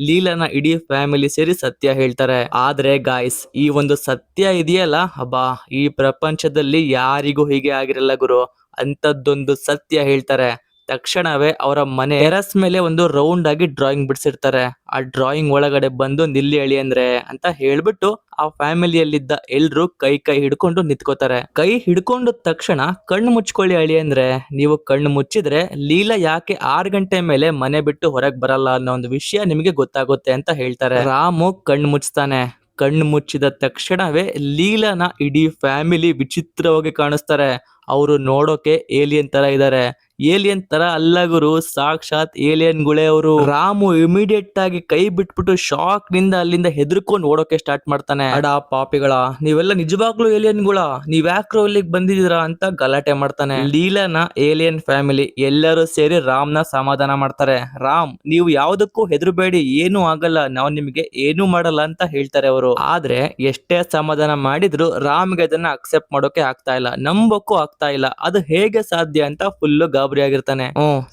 ಲೀಲಾನ ಇಡೀ ಫ್ಯಾಮಿಲಿ ಸೇರಿ ಸತ್ಯ ಹೇಳ್ತಾರೆ. ಆದ್ರೆ ಗಾಯ್ಸ್, ಈ ಒಂದು ಸತ್ಯ ಇದೆಯಲ್ಲ, ಹಬ್ಬಾ ಈ ಪ್ರಪಂಚದಲ್ಲಿ ಯಾರಿಗೂ ಹೀಗೆ ಆಗಿರಲ್ಲ ಗುರು. ಅಂತದ್ದೊಂದು ಸತ್ಯ ಹೇಳ್ತಾರೆ. ತಕ್ಷಣವೇ ಅವರ ಮನೆ ಟೆರಸ್ ಮೇಲೆ ಒಂದು ರೌಂಡ್ ಆಗಿ ಡ್ರಾಯಿಂಗ್ ಬಿಡಿಸಿರ್ತಾರೆ. ಆ ಡ್ರಾಯಿಂಗ್ ಒಳಗಡೆ ಬಂದು ನಿಲ್ಲಿ ಅಳಿಯಂದ್ರೆ ಅಂತ ಹೇಳ್ಬಿಟ್ಟು ಆ ಫ್ಯಾಮಿಲಿಯಲ್ಲಿದ್ದ ಎಲ್ರು ಕೈ ಹಿಡ್ಕೊಂಡು ನಿಂತ್ಕೋತಾರೆ. ಕೈ ಹಿಡ್ಕೊಂಡ ತಕ್ಷಣ ಕಣ್ಣು ಮುಚ್ಕೊಳ್ಳಿ ಅಳಿಯಂದ್ರೆ, ನೀವು ಕಣ್ಣು ಮುಚ್ಚಿದ್ರೆ ಲೀಲಾ ಯಾಕೆ 6 ಗಂಟೆ ಮೇಲೆ ಮನೆ ಬಿಟ್ಟು ಹೊರಗ್ ಬರಲ್ಲ ಅನ್ನೋ ಒಂದು ವಿಷಯ ನಿಮಗೆ ಗೊತ್ತಾಗುತ್ತೆ ಅಂತ ಹೇಳ್ತಾರೆ. ರಾಮು ಕಣ್ಣು ಮುಚ್ತಾನೆ. ಕಣ್ಣು ಮುಚ್ಚಿದ ತಕ್ಷಣವೇ ಲೀಲಾನ ಇಡೀ ಫ್ಯಾಮಿಲಿ ವಿಚಿತ್ರವಾಗಿ ಕಾಣಿಸ್ತಾರೆ. ಅವರು ನೋಡೋಕೆ ಏಲಿಯನ್ ತರ ಇದ್ದಾರೆ. ಏಲಿಯನ್ ತರ ಅಲ್ಲ ಗುರು, ಸಾಕ್ಷಾತ್ ಏಲಿಯನ್ ಗುಳೆ ಅವರು. ರಾಮು ಇಮಿಡಿಯೇಟ್ ಆಗಿ ಕೈ ಬಿಟ್ಬಿಟ್ಟು ಶಾಕ್ ನಿಂದ ಅಲ್ಲಿಂದ ಹೆದರ್ಕೊಂಡು ಓಡೋಕೆ ಸ್ಟಾರ್ಟ್ ಮಾಡ್ತಾನೆ. ಅಡ ಪಾಪಿಗಳ, ನೀವೆಲ್ಲ ನಿಜವಾಗ್ಲೂ ಏಲಿಯನ್ ಗಳ, ನೀವ್ ಯಾಕ್ರೋ ಇಲ್ಲಿಗೆ ಬಂದಿದ್ದೀರಾ ಅಂತ ಗಲಾಟೆ ಮಾಡ್ತಾನೆ. ಲೀಲಾನ ಏಲಿಯನ್ ಫ್ಯಾಮಿಲಿ ಎಲ್ಲರೂ ಸೇರಿ ರಾಮ್ನ ಸಮಾಧಾನ ಮಾಡ್ತಾರೆ. ರಾಮ್, ನೀವು ಯಾವ್ದಕ್ಕೂ ಹೆದರ್ಬೇಡಿ, ಏನು ಆಗಲ್ಲ, ನಾವು ನಿಮ್ಗೆ ಏನು ಮಾಡಲ್ಲ ಅಂತ ಹೇಳ್ತಾರೆ ಅವರು. ಆದ್ರೆ ಎಷ್ಟೇ ಸಮಾಧಾನ ಮಾಡಿದ್ರು ರಾಮ್ಗೆ ಅದನ್ನ ಅಕ್ಸೆಪ್ಟ್ ಮಾಡೋಕೆ ಆಗ್ತಾ ಇಲ್ಲ, ನಂಬಕ್ಕೂ ಆಗ್ತಾ ಇಲ್ಲ. ಅದು ಹೇಗೆ ಸಾಧ್ಯ ಅಂತ ಫುಲ್ ಗಾಬರಿ ಆಗಿರ್ತಾನೆ.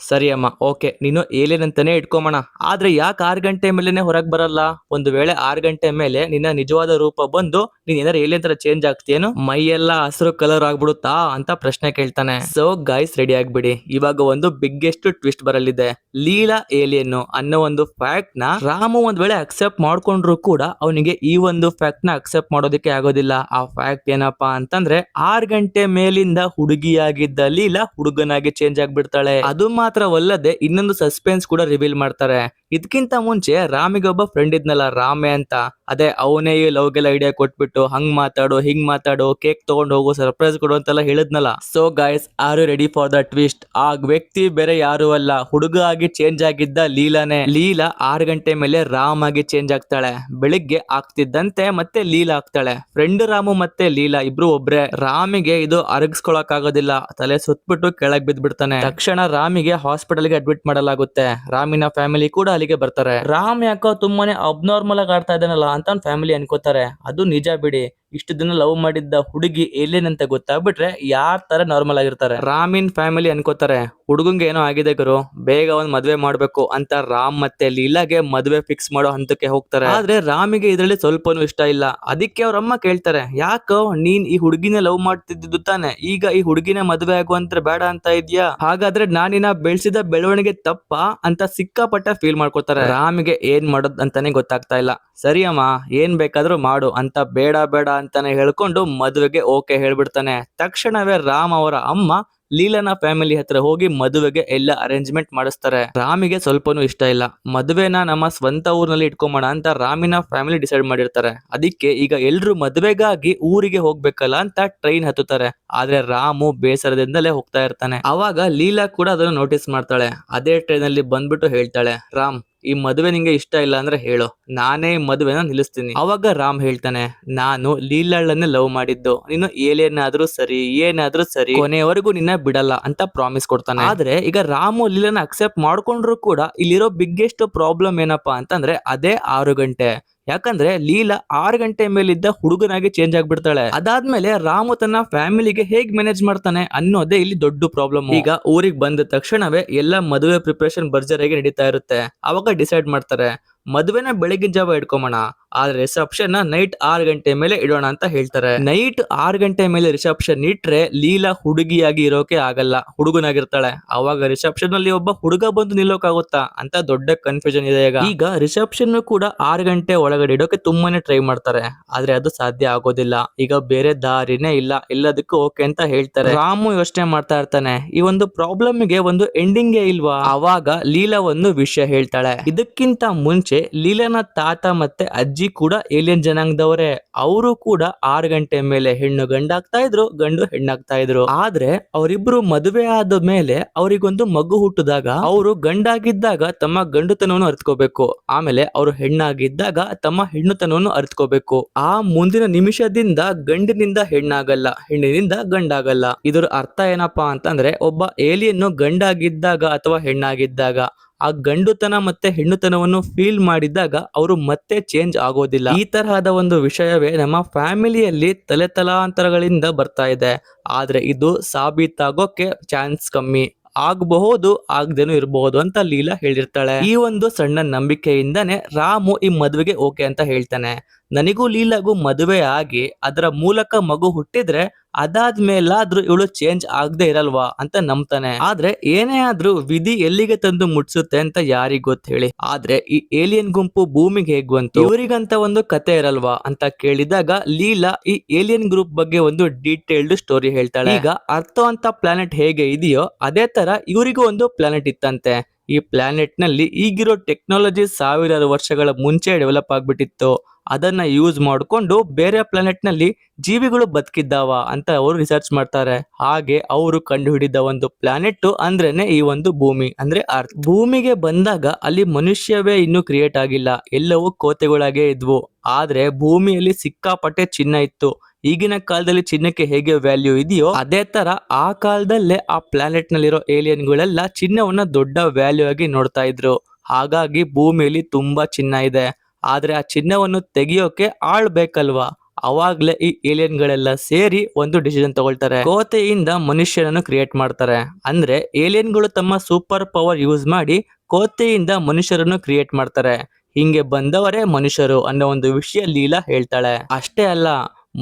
ಸರಿ ಅಮ್ಮ, ಓಕೆ, ನೀನು ಏಲಿಯನ್ ಅಂತಾನೆ ಇಟ್ಕೊಂಬೋಣ. ಆದ್ರೆ ಯಾಕೆ 6 ಗಂಟೆ ಮೇಲೆನೆ ಹೊರಗ್ ಬರಲ್ಲ? ಒಂದು ವೇಳೆ 6 ಗಂಟೆ ಮೇಲೆ ನಿನ್ನ ನಿಜವಾದ ರೂಪ ಬಂದು ನೀನ್ ಏನಾರ ಏಲಿಯನ್ ತರ ಚೇಂಜ್ ಆಗ್ತೀಯೇನು? ಮೈ ಎಲ್ಲ ಹಸಿರು ಕಲರ್ ಆಗ್ಬಿಡುತ್ತಾ ಅಂತ ಪ್ರಶ್ನೆ ಕೇಳ್ತಾನೆ. ಸೊ ಗೈಸ್, ರೆಡಿ ಆಗ್ಬಿಡಿ, ಇವಾಗ ಒಂದು ಬಿಗ್ಗೆಸ್ಟ್ ಟ್ವಿಸ್ಟ್ ಬರಲಿದೆ. ಲೀಲಾ ಏಲಿಯನ್ ಅನ್ನೋ ಒಂದು ಫ್ಯಾಕ್ಟ್ ನ ರಾಮು ಒಂದ್ ವೇಳೆ ಅಕ್ಸೆಪ್ಟ್ ಮಾಡ್ಕೊಂಡ್ರು ಕೂಡ ಅವನಿಗೆ ಈ ಒಂದು ಫ್ಯಾಕ್ಟ್ ನ ಅಕ್ಸೆಪ್ಟ್ ಮಾಡೋದಕ್ಕೆ ಆಗೋದಿಲ್ಲ. ಆ ಫ್ಯಾಕ್ಟ್ ಏನಪ್ಪಾ ಅಂತಂದ್ರೆ 6 ಗಂಟೆ ಮೇಲಿಂದ ಹುಡುಗಿಯಾಗಿದ್ದ ಲೀಲಾ ಹುಡುಗನಾಗಿ ಚೇಂಜ್ ಆಗ್ಬಿಡ್ತಾಳೆ. ಅದು ಮಾತ್ರವಲ್ಲದೆ ಇನ್ನೊಂದು ಸಸ್ಪೆನ್ಸ್ ಕೂಡ ರಿವೀಲ್ ಮಾಡ್ತಾರೆ. ಇದಕ್ಕಿಂತ ಮುಂಚೆ ರಾಮಿಗೆ ಒಬ್ಬ ಫ್ರೆಂಡ್ ಇದ್ನಲ್ಲ, ರಾಮೆ ಅಂತ, ಅದೇ ಅವನೇ ಈ ಲವ್ಗೆಲ್ಲ ಐಡಿಯಾ ಕೊಟ್ಬಿಟ್ಟು ಹಂಗ್ ಮಾತಾಡು ಹಿಂಗ್ ಮಾತಾಡು, ಕೇಕ್ ತಗೊಂಡು ಹೋಗು, ಸರ್ಪ್ರೈಸ್ ಕೊಡು ಅಂತೆಲ್ಲ ಹೇಳಿದ್ನಲ್ಲ. So guys, are you ready for the twist? ಆ ವ್ಯಕ್ತಿ ಬೇರೆ ಯಾರು ಅಲ್ಲ, ಹುಡುಗ ಆಗಿ ಚೇಂಜ್ ಆಗಿದ್ದ ಲೀಲಾನೇ. ಲೀಲಾ 6 ಗಂಟೆ ಮೇಲೆ ರಾಮ್ ಆಗಿ ಚೇಂಜ್ ಆಗ್ತಾಳೆ. ಬೆಳಿಗ್ಗೆ ಆಗ್ತಿದ್ದಂತೆ ಮತ್ತೆ ಲೀಲಾ ಆಗ್ತಾಳೆ. ಫ್ರೆಂಡ್ ರಾಮು ಮತ್ತೆ ಲೀಲಾ ಇಬ್ರು ಒಬ್ರೆ. ರಾಮಿಗೆ ಇದು ಅರಗಿಸ್ಕೊಳಕ್ ಆಗೋದಿಲ್ಲ, ತಲೆ ಸುತ್ಬಿಟ್ಟು ಕೆಳಗ್ ಬಿದ್ಬಿಡ್ತಾನೆ. ತಕ್ಷಣ ರಾಮಿಗೆ ಹಾಸ್ಪಿಟಲ್ ಗೆ ಅಡ್ಮಿಟ್ ಮಾಡಲಾಗುತ್ತೆ. ರಾಮಿನ ಫ್ಯಾಮಿಲಿ ಕೂಡ ಅಲ್ಲಿಗೆ ಬರ್ತಾರೆ. ರಾಮ್ ಯಾಕೋ ತುಂಬಾನೇ ಅಬ್ನಾರ್ಮಲ್ ಆಗಿ ಆಡ್ತಾ ಇದ್ದಾನಲ್ಲ ಅಂತ ಫ್ಯಾಮಿಲಿ ಅನ್ಕೋತಾರೆ. ಅದು ನಿಜ ಬಿಡಿ, ಇಷ್ಟು ದಿನ ಲವ್ ಮಾಡಿದ್ದ ಹುಡುಗಿ ಏಲಿಯನ್ ಅಂತ ಗೊತ್ತಾಗ್ಬಿಟ್ರೆ ಯಾರ್ ತರ ನಾರ್ಮಲ್ ಆಗಿರ್ತಾರೆ. ರಾಮಿನ್ ಫ್ಯಾಮಿಲಿ ಅನ್ಕೋತಾರೆ, ಹುಡುಗಂಗೆ ಏನೋ ಆಗಿದೆ ಗುರು, ಬೇಗ ಒಂದ್ ಮದ್ವೆ ಮಾಡ್ಬೇಕು ಅಂತ ರಾಮ್ ಮತ್ತೆ ಲೀಲಾಗೆ ಮದ್ವೆ ಫಿಕ್ಸ್ ಮಾಡೋ ಹಂತಕ್ಕೆ ಹೋಗ್ತಾರೆ. ಆದ್ರೆ ರಾಮಿಗೆ ಇದ್ರಲ್ಲಿ ಸ್ವಲ್ಪನೂ ಇಷ್ಟ ಇಲ್ಲ. ಅದಕ್ಕೆ ಅವ್ರ ಅಮ್ಮ ಕೇಳ್ತಾರೆ, ಯಾಕೋ ನೀನ್ ಈ ಹುಡುಗಿನ ಲವ್ ಮಾಡ್ತಿದ್ದು ತಾನೆ, ಈಗ ಈ ಹುಡುಗಿನ ಮದ್ವೆ ಆಗುವಂತ ಬೇಡ ಅಂತ ಇದ್ಯಾ? ಹಾಗಾದ್ರೆ ನಾನಿನ ಬೆಳೆಸಿದ ಬೆಳವಣಿಗೆ ತಪ್ಪ ಅಂತ ಸಿಕ್ಕಾಪಟ್ಟ ಫೀಲ್ ಮಾಡ್ಕೊತಾರೆ. ರಾಮಿಗೆ ಏನ್ ಮಾಡೋದ್ ಅಂತಾನೆ ಗೊತ್ತಾಗ್ತಾ ಇಲ್ಲ. ಸರಿ ಅಮ್ಮ, ಏನ್ ಬೇಕಾದ್ರೂ ಮಾಡು ಅಂತ ಬೇಡ ಬೇಡ ಅಂತಾನೆ ಹೇಳ್ಕೊಂಡು ಮದುವೆಗೆ ಓಕೆ ಹೇಳ್ಬಿಡ್ತಾನೆ. ತಕ್ಷಣವೇ ರಾಮ್ ಅವರ ಅಮ್ಮ ಲೀಲನ ಫ್ಯಾಮಿಲಿ ಹತ್ರ ಹೋಗಿ ಮದುವೆಗೆ ಎಲ್ಲ ಅರೇಂಜ್ಮೆಂಟ್ ಮಾಡಿಸ್ತಾರೆ. ರಾಮಿಗೆ ಸ್ವಲ್ಪನೂ ಇಷ್ಟ ಇಲ್ಲ. ಮದುವೆನ ನಮ್ಮ ಸ್ವಂತ ಊರಿನಲ್ಲಿ ಇಟ್ಕೊಂಬೋಣ ಅಂತ ರಾಮಿನ ಫ್ಯಾಮಿಲಿ ಡಿಸೈಡ್ ಮಾಡಿರ್ತಾರೆ. ಅದಕ್ಕೆ ಈಗ ಎಲ್ರು ಮದುವೆಗಾಗಿ ಊರಿಗೆ ಹೋಗ್ಬೇಕಲ್ಲ ಅಂತ ಟ್ರೈನ್ ಹತ್ತುತ್ತಾರೆ. ಆದ್ರೆ ರಾಮು ಬೇಸರದಿಂದಲೇ ಹೋಗ್ತಾ ಇರ್ತಾನೆ. ಅವಾಗ ಲೀಲಾ ಕೂಡ ಅದನ್ನು ನೋಟಿಸ್ ಮಾಡ್ತಾಳೆ. ಅದೇ ಟ್ರೈನ್ ಅಲ್ಲಿ ಬಂದ್ಬಿಟ್ಟು ಹೇಳ್ತಾಳೆ, ರಾಮ್, ಈ ಮದುವೆ ನಿಂಗೆ ಇಷ್ಟ ಇಲ್ಲ ಅಂದ್ರೆ ಹೇಳು, ನಾನೇ ಮದುವೆನ ನಿಲ್ಲಿಸ್ತೀನಿ. ಅವಾಗ ರಾಮ್ ಹೇಳ್ತಾನೆ, ನಾನು ಲೀಲಾಳನ್ನೇ ಲವ್ ಮಾಡಿದ್ದು, ನೀನು ಏಲಿಯನ್ ಆದ್ರೂ ಸರಿ ಏನಾದ್ರೂ ಸರಿ ಕೊನೆಯವರೆಗೂ ನಿನ್ನ ಬಿಡಲ್ಲ ಅಂತ ಪ್ರಾಮಿಸ್ ಕೊಡ್ತಾನೆ. ಆದ್ರೆ ಈಗ ರಾಮು ಲೀಲಾನ ಅಕ್ಸೆಪ್ಟ್ ಮಾಡ್ಕೊಂಡ್ರು ಕೂಡ ಇಲ್ಲಿರೋ ಬಿಗ್ಗೆಸ್ಟ್ ಪ್ರಾಬ್ಲಮ್ ಏನಪ್ಪಾ ಅಂತಂದ್ರೆ ಅದೇ 6 ಗಂಟೆ. ಯಾಕಂದ್ರೆ ಲೀಲಾ 6 ಗಂಟೆ ಮೇಲಿದ್ದ ಹುಡುಗನಾಗಿ ಚೇಂಜ್ ಆಗ್ಬಿಡ್ತಾಳೆ. ಅದಾದ್ಮೇಲೆ ರಾಮು ತನ್ನ ಫ್ಯಾಮಿಲಿಗೆ ಹೇಗ್ ಮ್ಯಾನೇಜ್ ಮಾಡ್ತಾನೆ ಅನ್ನೋದೇ ಇಲ್ಲಿ ದೊಡ್ಡ ಪ್ರಾಬ್ಲಮ್. ಈಗ ಊರಿಗೆ ಬಂದ ತಕ್ಷಣವೇ ಎಲ್ಲ ಮದುವೆ ಪ್ರಿಪರೇಷನ್ ಭರ್ಜರಿಯಾಗಿ ನಡೀತಾ ಇರುತ್ತೆ. ಅವಾಗ ಡಿಸೈಡ್ ಮಾಡ್ತಾರೆ, ಮದುವೆನ ಬೆಳಗಿನ ಜಾವ ಇಟ್ಕೊಂಬೋಣ, ಆದ್ರೆ ರಿಸೆಪ್ಷನ್ ನೈಟ್ 6 ಗಂಟೆ ಮೇಲೆ ಇಡೋಣ ಅಂತ ಹೇಳ್ತಾರೆ. ನೈಟ್ 6 ಗಂಟೆ ಮೇಲೆ ರಿಸೆಪ್ಷನ್ ಇಟ್ರೆ ಲೀಲಾ ಹುಡುಗಿಯಾಗಿ ಇರೋಕೆ ಆಗಲ್ಲ, ಹುಡುಗನಾಗಿರ್ತಾಳೆ. ಅವಾಗ ರಿಸೆಪ್ಷನ್ ಅಲ್ಲಿ ಒಬ್ಬ ಹುಡುಗ ಬಂದು ನಿಲ್ಲೋಕಾಗುತ್ತಾ ಅಂತ ದೊಡ್ಡ ಕನ್ಫ್ಯೂಷನ್ ಇದೆ. ಈಗ ರಿಸೆಪ್ಷನ್ ಕೂಡ 6 ಗಂಟೆ ಒಳಗಡೆ ಇಡೋಕೆ ತುಂಬಾನೇ ಟ್ರೈ ಮಾಡ್ತಾರೆ. ಆದ್ರೆ ಅದು ಸಾಧ್ಯ ಆಗೋದಿಲ್ಲ. ಈಗ ಬೇರೆ ದಾರಿನೇ ಇಲ್ಲ, ಎಲ್ಲದಕ್ಕೂ ಓಕೆ ಅಂತ ಹೇಳ್ತಾರೆ. ರಾಮು ಯೋಚನೆ ಮಾಡ್ತಾ ಇರ್ತಾನೆ, ಈ ಒಂದು ಪ್ರಾಬ್ಲಮ್ ಗೆ ಒಂದು ಎಂಡಿಂಗ್ ಇಲ್ವಾ? ಅವಾಗ ಲೀಲಾ ಒಂದು ವಿಷಯ ಹೇಳ್ತಾಳೆ. ಇದಕ್ಕಿಂತ ಮುಂಚೆ ಲೀಲಾನ ತಾತ ಮತ್ತೆ ಅಜ್ಜಿ ಕೂಡ ಏಲಿಯನ್ ಜನಾಂಗದವರೇ. ಅವರು ಕೂಡ 6 ಗಂಟೆ ಮೇಲೆ ಹೆಣ್ಣು ಗಂಡಾಗ್ತಾ ಇದ್ರು, ಗಂಡು ಹೆಣ್ಣಾಗ್ತಾ ಇದ್ರು. ಆದ್ರೆ ಅವರಿಬ್ರು ಮದುವೆ ಆದ ಮೇಲೆ ಅವರಿಗೊಂದು ಮಗು ಹುಟ್ಟಿದಾಗ ಅವರು ಗಂಡಾಗಿದ್ದಾಗ ತಮ್ಮ ಗಂಡುತನವನ್ನು ಅರ್ತ್ಕೋಬೇಕು, ಆಮೇಲೆ ಅವರು ಹೆಣ್ಣಾಗಿದ್ದಾಗ ತಮ್ಮ ಹೆಣ್ಣುತನವನ್ನು ಅರ್ತ್ಕೋಬೇಕು. ಆ ಮುಂದಿನ ನಿಮಿಷದಿಂದ ಗಂಡಿನಿಂದ ಹೆಣ್ಣಾಗಲ್ಲ, ಹೆಣ್ಣಿನಿಂದ ಗಂಡಾಗಲ್ಲ. ಇದರ ಅರ್ಥ ಏನಪ್ಪಾ ಅಂತಂದ್ರೆ ಒಬ್ಬ ಏಲಿಯನ್ನು ಗಂಡಾಗಿದ್ದಾಗ ಅಥವಾ ಹೆಣ್ಣಾಗಿದ್ದಾಗ ಆ ಗಂಡುತನ ಮತ್ತೆ ಹೆಣ್ಣುತನವನ್ನು ಫೀಲ್ ಮಾಡಿದಾಗ ಅವರು ಮತ್ತೆ ಚೇಂಜ್ ಆಗೋದಿಲ್ಲ. ಈ ತರಹದ ಒಂದು ವಿಷಯವೇ ನಮ್ಮ ಫ್ಯಾಮಿಲಿಯಲ್ಲಿ ತಲೆತಲಾಂತರಗಳಿಂದ ಬರ್ತಾ ಇದೆ. ಆದ್ರೆ ಇದು ಸಾಬೀತಾಗೋಕೆ ಚಾನ್ಸ್ ಕಮ್ಮಿ, ಆಗಬಹುದು ಆಗದೇನು ಇರಬಹುದು ಅಂತ ಲೀಲಾ ಹೇಳಿರ್ತಾಳೆ. ಈ ಒಂದು ಸಣ್ಣ ನಂಬಿಕೆಯಿಂದಾನೆ ರಾಮು ಈ ಮದುವೆಗೆ ಓಕೆ ಅಂತ ಹೇಳ್ತಾನೆ. ನನಗೂ ಲೀಲಾಗೂ ಮದುವೆ ಆಗಿ ಅದರ ಮೂಲಕ ಮಗು ಹುಟ್ಟಿದ್ರೆ ಅದಾದ್ಮೇಲಾದ್ರೂ ಇವಳು ಚೇಂಜ್ ಆಗದೆ ಇರಲ್ವಾ ಅಂತ ನಂಬ್ತಾನೆ. ಆದ್ರೆ ಏನೇ ಆದ್ರೂ ವಿಧಿ ಎಲ್ಲಿಗೆ ತಂದು ಮುಟ್ಸುತ್ತೆ ಅಂತ ಯಾರಿಗ್ ಗೊತ್ತು ಹೇಳಿ. ಆದ್ರೆ ಈ ಏಲಿಯನ್ ಗುಂಪು ಭೂಮಿಗೆ ಹೇಗ್ ಬಂತು, ಇವರಿಗಂತ ಒಂದು ಕತೆ ಇರಲ್ವಾ ಅಂತ ಕೇಳಿದಾಗ ಲೀಲಾ ಈ ಏಲಿಯನ್ ಗ್ರೂಪ್ ಬಗ್ಗೆ ಒಂದು ಡೀಟೇಲ್ಡ್ ಸ್ಟೋರಿ ಹೇಳ್ತಾಳೆ. ಈಗ ಅರ್ಥೋ ಅಂತ ಪ್ಲಾನೆಟ್ ಹೇಗೆ ಇದೆಯೋ ಅದೇ ತರ ಇವರಿಗೂ ಒಂದು ಪ್ಲಾನೆಟ್ ಇತ್ತಂತೆ. ಈ ಪ್ಲಾನೆಟ್ ನಲ್ಲಿ ಈಗಿರೋ ಟೆಕ್ನಾಲಜಿ ಸಾವಿರಾರು ವರ್ಷಗಳ ಮುಂಚೆ ಡೆವಲಪ್ ಆಗ್ಬಿಟ್ಟಿತ್ತು. ಅದನ್ನ ಯೂಸ್ ಮಾಡಿಕೊಂಡು ಬೇರೆ ಪ್ಲಾನೆಟ್ ನಲ್ಲಿ ಜೀವಿಗಳು ಬದುಕಿದ್ದಾವ ಅಂತ ಅವರು ರಿಸರ್ಚ್ ಮಾಡ್ತಾರೆ. ಹಾಗೆ ಅವರು ಕಂಡುಹಿಡಿದ ಒಂದು ಪ್ಲಾನೆಟ್ ಅಂದ್ರೇನೆ ಈ ಒಂದು ಭೂಮಿ ಅಂದ್ರೆ ಅರ್ತ್. ಭೂಮಿಗೆ ಬಂದಾಗ ಅಲ್ಲಿ ಮನುಷ್ಯವೇ ಇನ್ನೂ ಕ್ರಿಯೇಟ್ ಆಗಿಲ್ಲ, ಎಲ್ಲವೂ ಕೋತೆಗಳಾಗೇ ಇದ್ವು. ಆದ್ರೆ ಭೂಮಿಯಲ್ಲಿ ಸಿಕ್ಕಾಪಟ್ಟೆ ಚಿನ್ನ ಇತ್ತು. ಈಗಿನ ಕಾಲದಲ್ಲಿ ಚಿನ್ನಕ್ಕೆ ಹೇಗೆ ವ್ಯಾಲ್ಯೂ ಇದೆಯೋ ಅದೇ ತರ ಆ ಕಾಲದಲ್ಲೇ ಆ ಪ್ಲಾನೆಟ್ ನಲ್ಲಿರೋ ಏಲಿಯನ್ಗಳೆಲ್ಲ ಚಿನ್ನವನ್ನ ದೊಡ್ಡ ವ್ಯಾಲ್ಯೂ ಆಗಿ ನೋಡ್ತಾ ಇದ್ರು. ಹಾಗಾಗಿ ಭೂಮಿಯಲ್ಲಿ ತುಂಬಾ ಚಿನ್ನ ಇದೆ. ಆದ್ರೆ ಆ ಚಿನ್ನವನ್ನು ತೆಗಿಯೋಕೆ ಆಳ್ ಬೇಕಲ್ವಾ? ಅವಾಗ್ಲೇ ಈ ಏಲಿಯನ್ಗಳೆಲ್ಲ ಸೇರಿ ಒಂದು ಡಿಸಿಷನ್ ತಗೊಳ್ತಾರೆ. ಕೋತೆಯಿಂದ ಮನುಷ್ಯನನ್ನು ಕ್ರಿಯೇಟ್ ಮಾಡ್ತಾರೆ. ಅಂದ್ರೆ ಏಲಿಯನ್ಗಳು ತಮ್ಮ ಸೂಪರ್ ಪವರ್ ಯೂಸ್ ಮಾಡಿ ಕೋತೆಯಿಂದ ಮನುಷ್ಯರನ್ನು ಕ್ರಿಯೇಟ್ ಮಾಡ್ತಾರೆ. ಹಿಂಗೆ ಬಂದವರೇ ಮನುಷ್ಯರು ಅನ್ನೋ ಒಂದು ವಿಷಯ ಲೀಲಾ ಹೇಳ್ತಾಳೆ. ಅಷ್ಟೇ ಅಲ್ಲ,